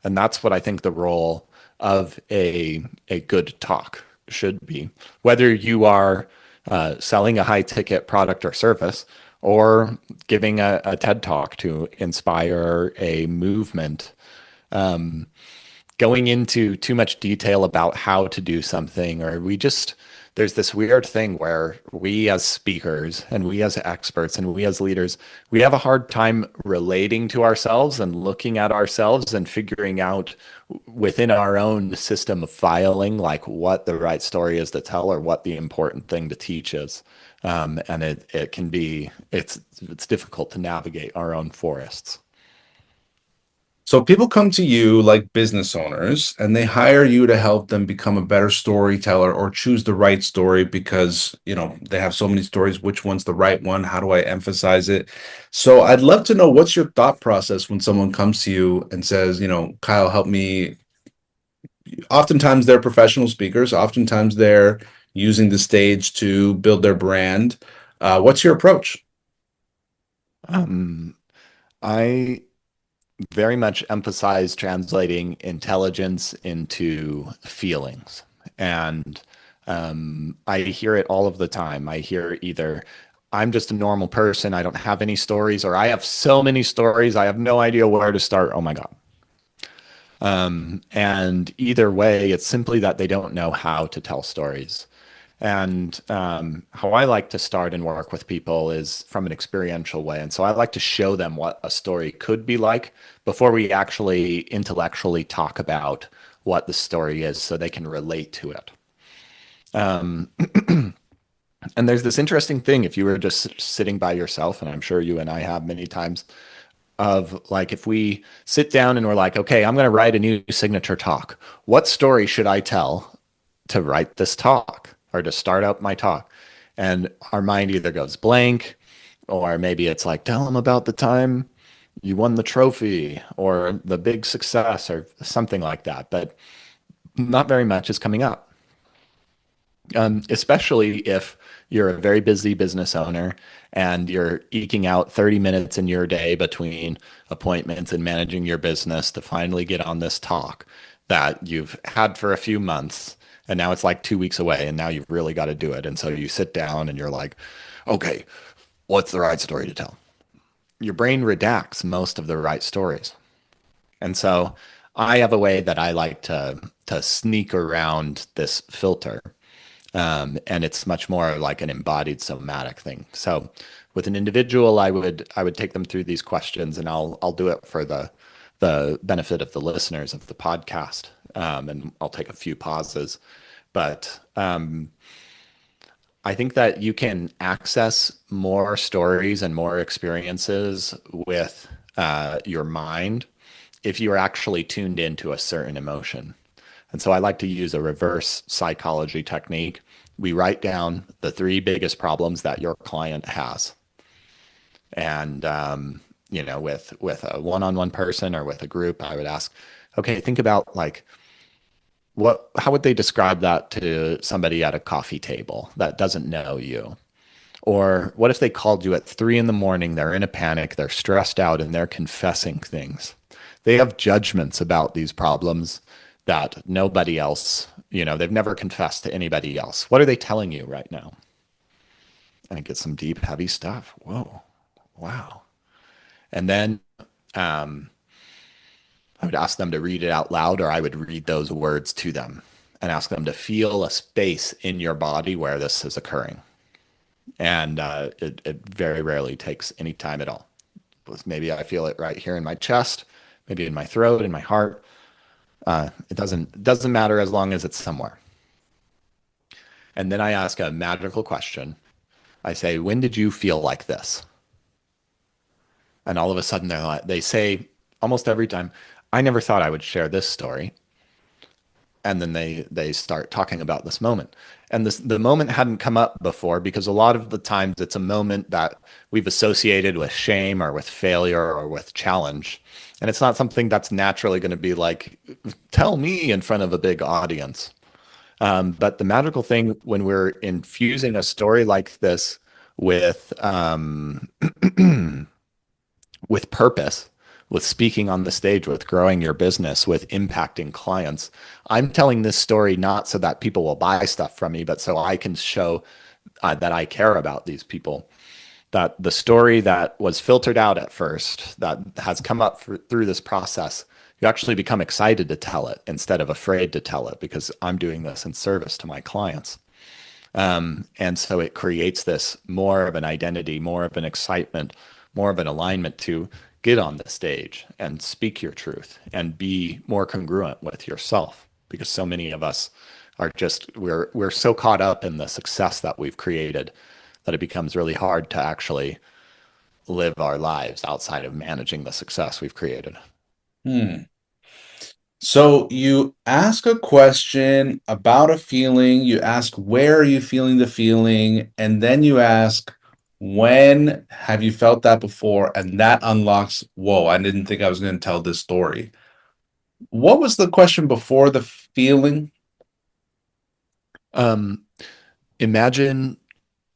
And that's what I think the role of a good talk should be. Whether you are selling a high ticket product or service, or giving a TED talk to inspire a movement, going into too much detail about how to do something, or there's this weird thing where we as speakers and we as experts and we as leaders, we have a hard time relating to ourselves and looking at ourselves and figuring out within our own system of filing, like what the right story is to tell or what the important thing to teach is. And it can be, it's difficult to navigate our own forests. So people come to you like business owners and they hire you to help them become a better storyteller or choose the right story because, they have so many stories. Which one's the right one? How do I emphasize it? So I'd love to know what's your thought process when someone comes to you and says, Kyle, help me. Oftentimes they're professional speakers. Oftentimes they're using the stage to build their brand. What's your approach? Um, I very much emphasize translating intelligence into feelings. And I hear it all of the time. I hear either I'm just a normal person, I don't have any stories, or I have so many stories, I have no idea where to start. Oh my God. And either way, it's simply that they don't know how to tell stories. And how I like to start and work with people is from an experiential way. And so I like to show them what a story could be like before we actually intellectually talk about what the story is so they can relate to it. Um, and there's this interesting thing if you were just sitting by yourself, and I'm sure you and I have many times, of like if we sit down and we're like, okay, I'm going to write a new signature talk. What story should I tell to write this talk or to start out my talk? And our mind either goes blank, or maybe it's like, tell them about the time you won the trophy or the big success or something like that. But not very much is coming up, especially if you're a very busy business owner and you're eking out 30 minutes in your day between appointments and managing your business to finally get on this talk that you've had for a few months. And now it's like 2 weeks away, and now you've really got to do it. And so you sit down and you're like, okay, what's the right story to tell? Your brain redacts most of the right stories. And so I have a way that I like to sneak around this filter, and it's much more like an embodied somatic thing. So with an individual, I would take them through these questions, and I'll do it for the benefit of the listeners of the podcast, and I'll take a few pauses. But I think that you can access more stories and more experiences with your mind if you are actually tuned into a certain emotion. And so I like to use a reverse psychology technique. We write down the three biggest problems that your client has. And, with a one-on-one person or with a group, I would ask, okay, think about like, how would they describe that to somebody at a coffee table that doesn't know you? Or what if they called you at 3 in the morning? They're in a panic, they're stressed out, and they're confessing things. They have judgments about these problems that nobody else, they've never confessed to anybody else. What are they telling you right now? And it gets some deep, heavy stuff. Whoa, wow. And then I would ask them to read it out loud, or I would read those words to them and ask them to feel a space in your body where this is occurring. And it very rarely takes any time at all. Maybe I feel it right here in my chest, maybe in my throat, in my heart. It doesn't matter as long as it's somewhere. And then I ask a magical question. I say, when did you feel like this? And all of a sudden they say almost every time, I never thought I would share this story. And then they start talking about this moment. And the moment hadn't come up before because a lot of the times it's a moment that we've associated with shame or with failure or with challenge. And it's not something that's naturally going to be like, tell me in front of a big audience. But the magical thing when we're infusing a story like this with with purpose, with speaking on the stage, with growing your business, with impacting clients. I'm telling this story not so that people will buy stuff from me, but so I can show that I care about these people. That the story that was filtered out at first, that has come up through this process, you actually become excited to tell it instead of afraid to tell it because I'm doing this in service to my clients. And so it creates this more of an identity, more of an excitement, more of an alignment to get on the stage and speak your truth and be more congruent with yourself. Because so many of us are just we're so caught up in the success that we've created that it becomes really hard to actually live our lives outside of managing the success we've created. Hmm. So you ask a question about a feeling, you ask where are you feeling the feeling, and then you ask when have you felt that before, and that unlocks, whoa, I didn't think I was going to tell this story. What was the question before the feeling? Um, Imagine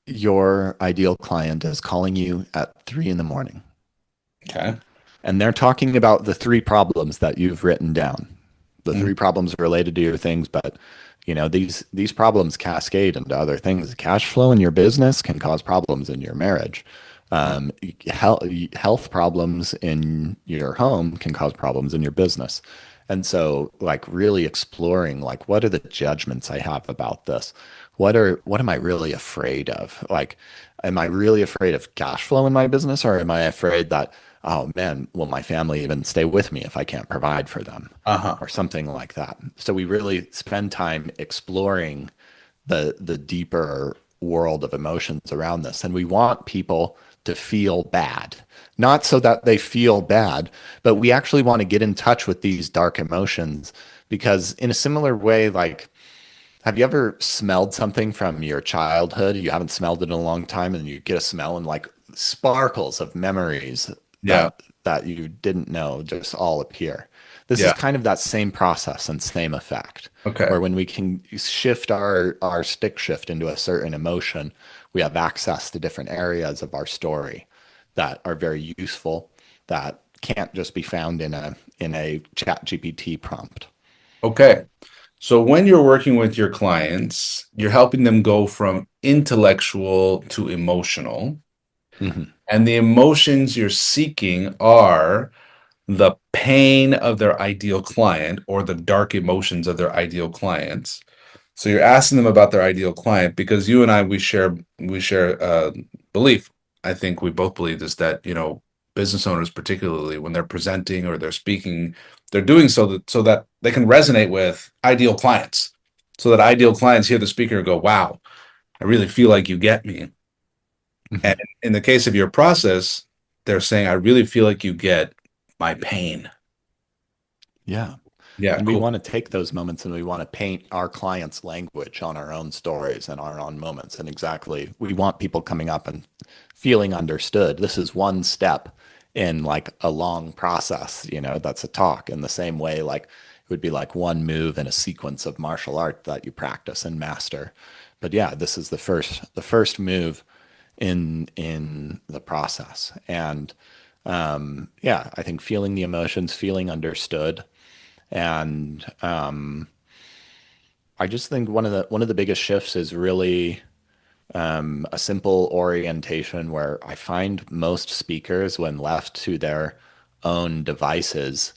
your ideal client is calling you at 3 in the morning Okay. and they're talking about the three problems that you've written down, the Mm, three problems related to your things. But these problems cascade into other things. Cash flow in your business can cause problems in your marriage. um, health problems in your home can cause problems in your business. And so like really exploring like what are the judgments I have about this? What am I really afraid of? Like, am I really afraid of cash flow in my business, or am I afraid that, oh man, will my family even stay with me if I can't provide for them? uh-huh. Or something like that. So we really spend time exploring the deeper world of emotions around this. And we want people to feel bad, not so that they feel bad, but we actually want to get in touch with these dark emotions because in a similar way, like, have you ever smelled something from your childhood? You haven't smelled it in a long time, and you get a smell and like sparkles of memories Yeah. that you didn't know just all appear. This is Yeah. kind of that same process and same effect, Okay. where when we can shift our stick shift into a certain emotion, we have access to different areas of our story that are very useful that can't just be found in a chat GPT prompt. Okay. So when you're working with your clients, you're helping them go from intellectual to emotional. Hmm. And the emotions you're seeking are the pain of their ideal client or the dark emotions of their ideal clients. So you're asking them about their ideal client because you and I we share belief. I think we both believe this that business owners particularly when they're presenting or they're speaking, they're doing so that they can resonate with ideal clients. So that ideal clients hear the speaker and go, "Wow, I really feel like you get me." And Hmm. in the case of your process, they're saying, "I really feel like you get my pain." Yeah. Yeah, And we cool. want to take those moments and we want to paint our clients' language on our own stories and our own moments. And exactly, we want people coming up and feeling understood. This is one step in like a long process, that's a talk in the same way, like it would be like one move in a sequence of martial art that you practice and master. But yeah, this is the first move in the process. And yeah, I think feeling the emotions, feeling understood, and I just think one of the biggest shifts is really a simple orientation where I find most speakers, when left to their own devices,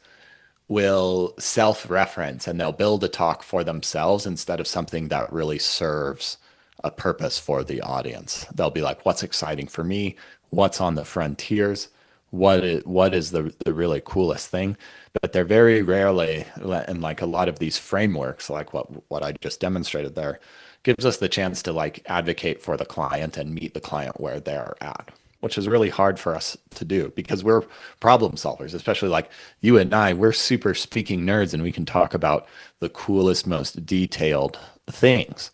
will self-reference and they'll build a talk for themselves instead of something that really serves a purpose for the audience. They'll be like, what's exciting for me? What's on the frontiers? What is the really coolest thing? But they're very rarely, and like a lot of these frameworks, like what I just demonstrated there, gives us the chance to like advocate for the client and meet the client where they're at, which is really hard for us to do because we're problem solvers, especially like you and I, we're super speaking nerds and we can talk about the coolest, most detailed things.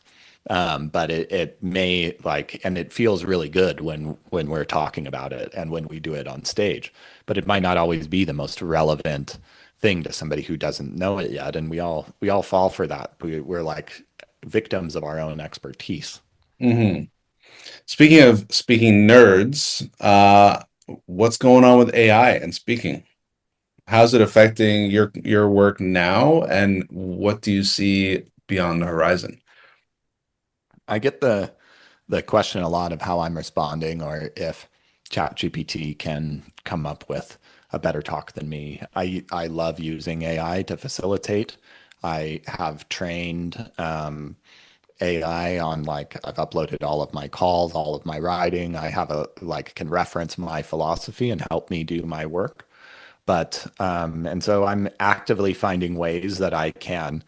But it may like, and it feels really good when we're talking about it and when we do it on stage, but it might not always be the most relevant thing to somebody who doesn't know it yet. And we all fall for that. We're like victims of our own expertise. Hmm. Speaking of speaking nerds, what's going on with AI and speaking? how's it affecting your work now, and what do you see beyond the horizon? I get the question a lot of how I'm responding or if ChatGPT can come up with a better talk than me. I love using AI to facilitate. I have trained AI on like I've uploaded all of my calls, all of my writing. I have a like can reference my philosophy and help me do my work. But and so I'm actively finding ways that I can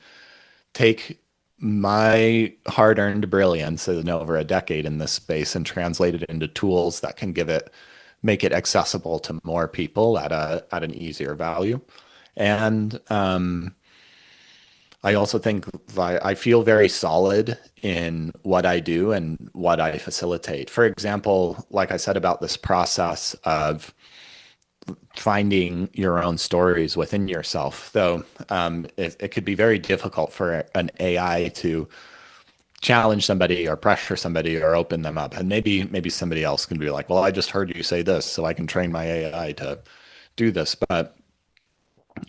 take my hard-earned brilliance in over a decade in this space and translate it into tools that can make it accessible to more people at an easier value. And I also think I feel very solid in what I do and what I facilitate. For example, like I said about this process of finding your own stories within yourself, though it could be very difficult for an AI to challenge somebody or pressure somebody or open them up. And maybe somebody else can be like, well, I just heard you say this, so I can train my AI to do this. But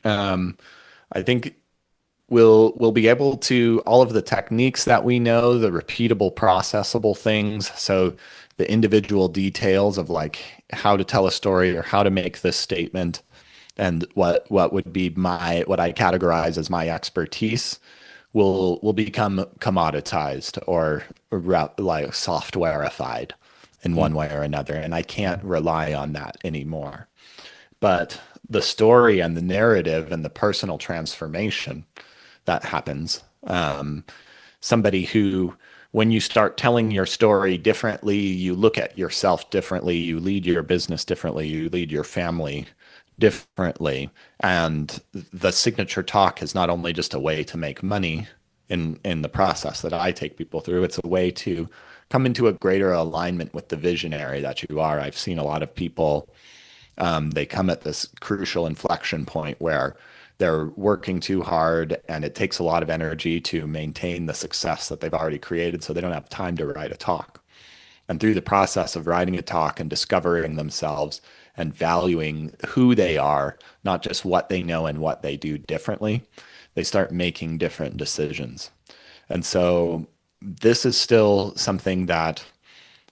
I think we'll be able to all of the techniques that we know, the repeatable, processable things. So the individual details of like how to tell a story or how to make this statement and what would be my what I categorize as my expertise will become commoditized or like softwareified in one way or another, and I can't rely on that anymore. But the story and the narrative and the personal transformation that happens, somebody who when you start telling your story differently, you look at yourself differently, you lead your business differently, you lead your family differently. And the signature talk is not only just a way to make money in the process that I take people through, it's a way to come into a greater alignment with the visionary that you are. I've seen a lot of people, they come at this crucial inflection point where they're working too hard and it takes a lot of energy to maintain the success that they've already created, so they don't have time to write a talk. And through the process of writing a talk and discovering themselves and valuing who they are, not just what they know and what they do differently, they start making different decisions. And so this is still something that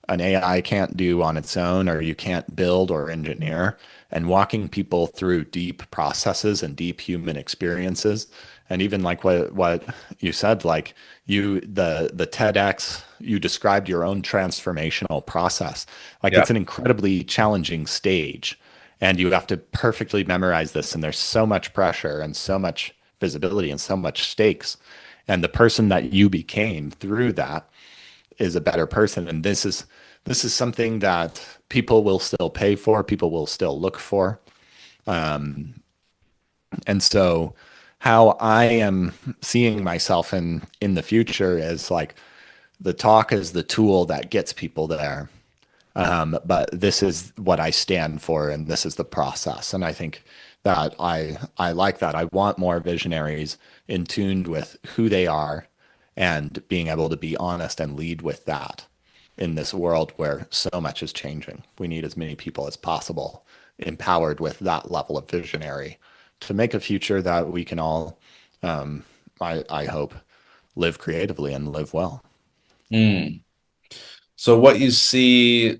an AI can't do on its own, or you can't build or engineer. And walking people through deep processes and deep human experiences, and even like what you said, like the TEDx, you described your own transformational process. Like Yeah. it's an incredibly challenging stage, and you have to perfectly memorize this. And there's so much pressure and so much visibility and so much stakes. And the person that you became through that is a better person. And this is something that people will still pay for, people will still look for. And so how I am seeing myself in the future is like the talk is the tool that gets people there. But this is what I stand for, and this is the process. And I think that I like that. I want more visionaries in tuned with who they are and being able to be honest and lead with that in this world where so much is changing. We need as many people as possible empowered with that level of visionary to make a future that we can all, I hope, live creatively and live well. Mm. So what you see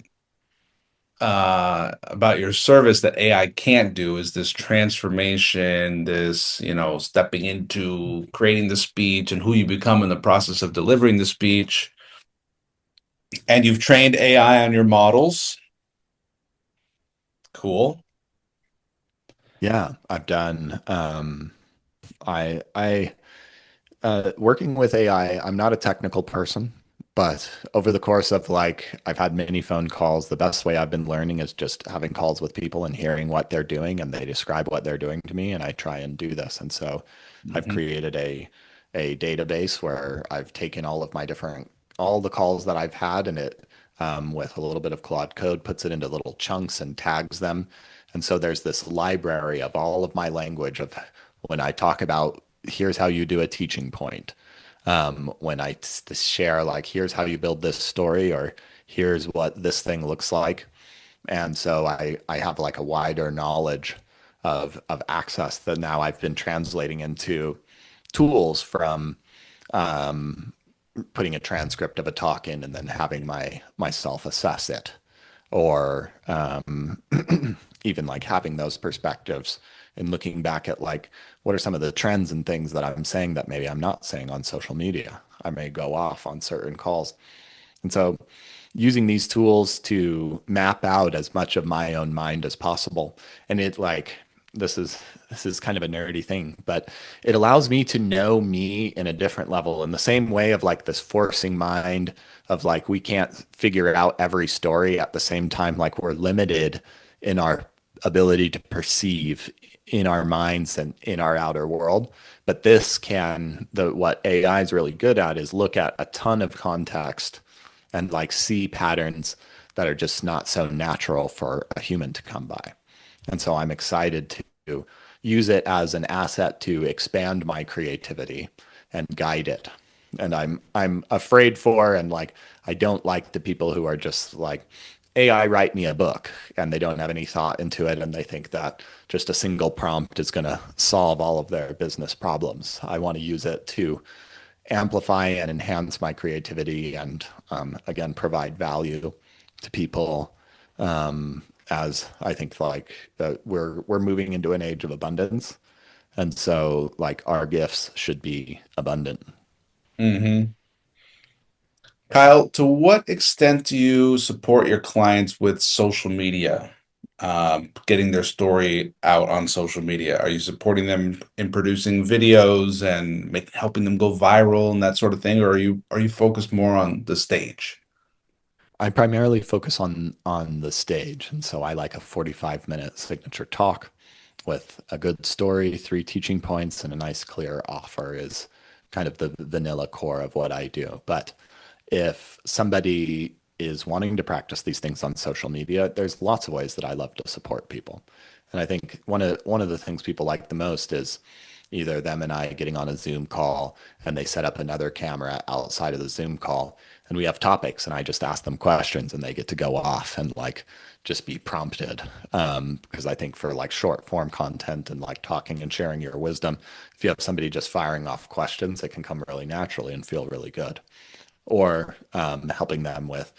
about your service that AI can't do is this transformation, this, stepping into creating the speech and who you become in the process of delivering the speech. And you've trained AI on your models. Cool. Yeah, I've done. I working with AI, I'm not a technical person, but over the course of like, I've had many phone calls. The best way I've been learning is just having calls with people and hearing what they're doing, and they describe what they're doing to me, and I try and do this. And so I've Hmm. created a database where I've taken all the calls that I've had, and it with a little bit of Claude code puts it into little chunks and tags them. And so there's this library of all of my language of when I talk about here's how you do a teaching point. When I share like here's how you build this story or here's what this thing looks like. And so I have like a wider knowledge of access that now I've been translating into tools from putting a transcript of a talk in and then having myself assess it, or even like having those perspectives and looking back at like what are some of the trends and things that I'm saying that maybe I'm not saying on social media. I may go off on certain calls. And so using these tools to map out as much of my own mind as possible. And it like this is kind of a nerdy thing, but it allows me to know me in a different level in the same way of like this forcing mind of like we can't figure out every story at the same time, like we're limited in our ability to perceive in our minds and in our outer world. But this can the what AI is really good at is look at a ton of context and like see patterns that are just not so natural for a human to come by. And so I'm excited to use it as an asset to expand my creativity and guide it. And I'm afraid for and like I don't like the people who are just like AI write me a book and they don't have any thought into it and they think that just a single prompt is going to solve all of their business problems. I want to use it to amplify and enhance my creativity and again provide value to people as I think like we're moving into an age of abundance, and so like our gifts should be abundant. Hmm. Kyle, to what extent do you support your clients with social media, getting their story out on social media? Are you supporting them in producing videos and helping them go viral and that sort of thing, or are you focused more on the stage? I primarily focus on the stage, and so I like a 45-minute signature talk with a good story, three teaching points, and a nice clear offer is kind of the vanilla core of what I do. But if somebody is wanting to practice these things on social media, there's lots of ways that I love to support people. And I think one of the things people like the most is either them and I getting on a Zoom call and they set up another camera outside of the Zoom call and we have topics and I just ask them questions and they get to go off and like just be prompted. Because I think for like short form content and like talking and sharing your wisdom, if you have somebody just firing off questions, it can come really naturally and feel really good, or helping them with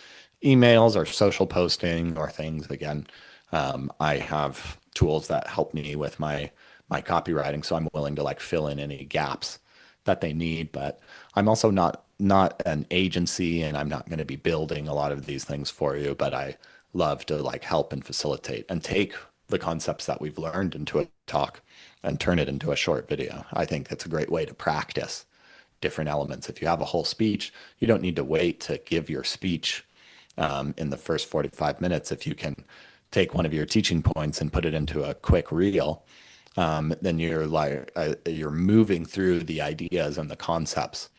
emails or social posting or things. Again, I have tools that help me with my copywriting, so I'm willing to like fill in any gaps that they need. But I'm also not an agency, and I'm not going to be building a lot of these things for you. But I love to like help and facilitate and take the concepts that we've learned into a talk and turn it into a short video. I think that's a great way to practice different elements. If you have a whole speech, you don't need to wait to give your speech in the first 45 minutes. If you can take one of your teaching points and put it into a quick reel, then you're like you're moving through the ideas and the concepts,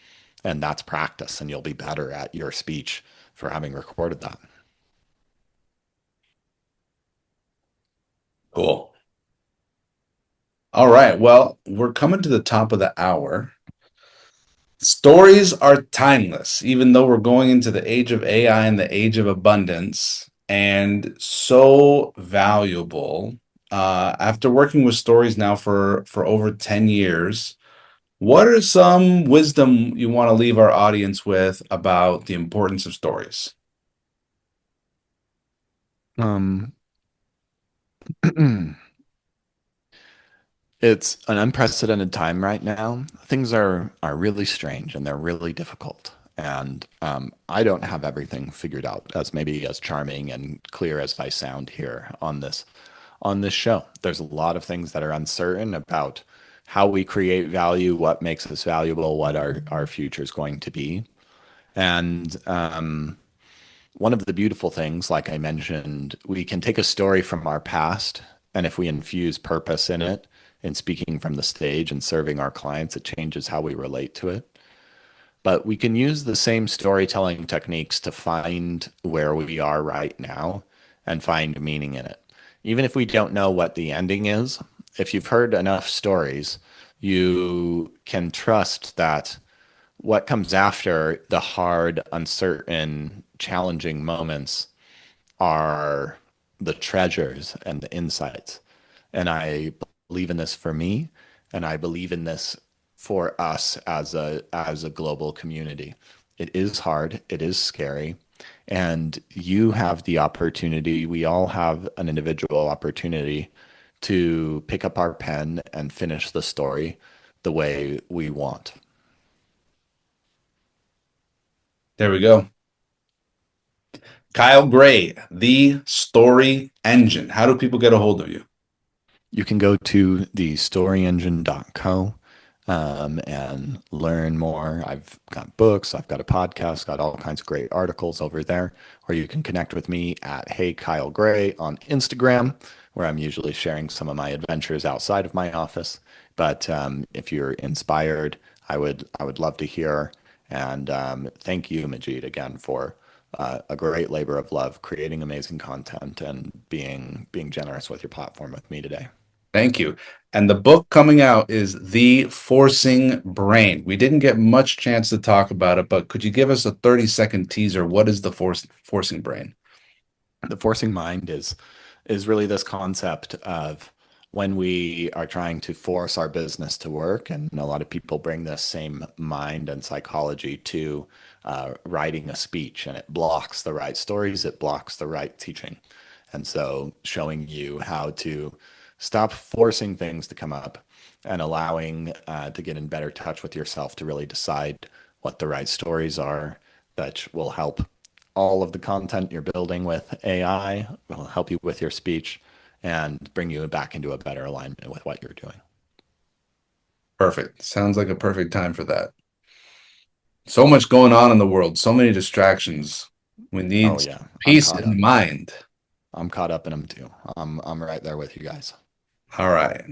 and that's practice, and you'll be better at your speech for having recorded that. Cool. All right. Well, we're coming to the top of the hour. Stories are timeless, even though we're going into the age of AI and the age of abundance, and so valuable. After working with stories now for over 10 years, what are some wisdom you want to leave our audience with about the importance of stories? Um, it's an unprecedented time right now. Things are really strange and they're really difficult. And I don't have everything figured out as maybe as charming and clear as I sound here on this show. There's a lot of things that are uncertain about how we create value, what makes us valuable, what our future is going to be. And one of the beautiful things, like I mentioned, we can take a story from our past, and if we infuse purpose in it, in speaking from the stage and serving our clients, it changes how we relate to it. But we can use the same storytelling techniques to find where we are right now and find meaning in it. Even if we don't know what the ending is, if you've heard enough stories, you can trust that what comes after the hard, uncertain, challenging moments are the treasures and the insights. And I believe in this for me, and I believe in this for us as a global community. It is hard, it is scary, and you have the opportunity, we all have an individual opportunity to pick up our pen and finish the story the way we want. There we go. Kyle Gray, the story engine. How do people get a hold of you? You can go to thestoryengine.co and learn more. I've got books, I've got a podcast, got all kinds of great articles over there. Or you can connect with me at Hey Kyle Gray on Instagram, where I'm usually sharing some of my adventures outside of my office. But if you're inspired, I would love to hear. And thank you, Majeed, again for a great labor of love, creating amazing content and being generous with your platform with me today. Thank you. And the book coming out is The Forcing Brain. We didn't get much chance to talk about it, but could you give us a 30-second teaser? What is the forcing brain? The forcing mind is really this concept of when we are trying to force our business to work, and a lot of people bring this same mind and psychology to writing a speech, and it blocks the right stories, it blocks the right teaching. And so showing you how to stop forcing things to come up and allowing to get in better touch with yourself to really decide what the right stories are that will help all of the content you're building with AI, will help you with your speech and bring you back into a better alignment with what you're doing. Perfect. Sounds like a perfect time for that. So much going on in the world, so many distractions. We Oh need yeah, I'm peace caught in the up. mind. I'm caught up in them too. I'm right there with you guys. All right.